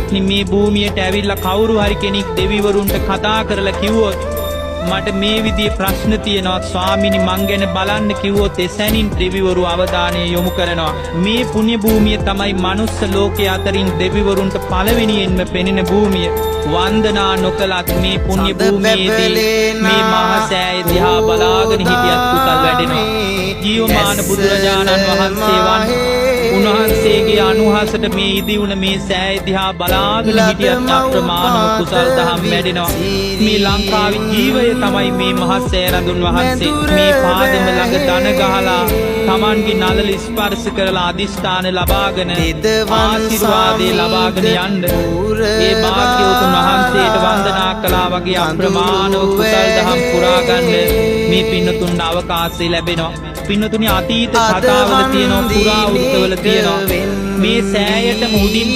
පින්වත්නි මේ භූමියට ඇවිල්ලා කවුරු හරි කෙනෙක් දෙවිවරුන්ට කතා කරලා කිව්වොත් මට මේ විදිහේ ප්‍රශ්න තියෙනවා ස්වාමීනි මං ගැන බලන්න කිව්වොත් එසැනින් දෙවිවරු අවධානය යොමු කරනවා. මේ පුණ්‍ය භූමිය තමයි මනුස්ස ලෝකයේ අතරින් දෙවිවරුන්ට පළවෙනියෙන්ම පෙනෙන භූමිය. වන්දනා නොකලත් මේ පුණ්‍ය භූමියේදී මේ මහා සෑය දිහා බලාගෙන හිටියත් කුසල් වැඩෙනවා. ජීවමාන බුදුරජාණන් වහන්සේ උන්වහන්සේගේ අනුහසට මේ ඉදිවුණ මේ සෑය දිහා බලාගෙන හිටියත් අප්‍රමාණව කුසල් දහම් වැඩෙනවා. මේ ලංකාවේ ජීවය තමයි මේ මහා සෑය රඳුන් වහන්සේ. මේ පාදම ළඟ දන ගහලා තමන්ගේ නළල ස්පර්ශ කරලා අදිෂ්ඨාන ලබාගෙන ආශිර්වාදේ ලබාගෙන යන්න ඒ භාග්‍යවතුන් වහන්සේට වන්දනා කළා වගේ අප්‍රමාණව කුසල් දහම් පුරා ගන්න මේ පින්නතුන්ට අවකාශය ලැබෙනවා. පින්නතුනි අතීත කතාවල තියෙනවා පුරා වෘත්තවල තියෙනවා මේ සෑයට මුදින්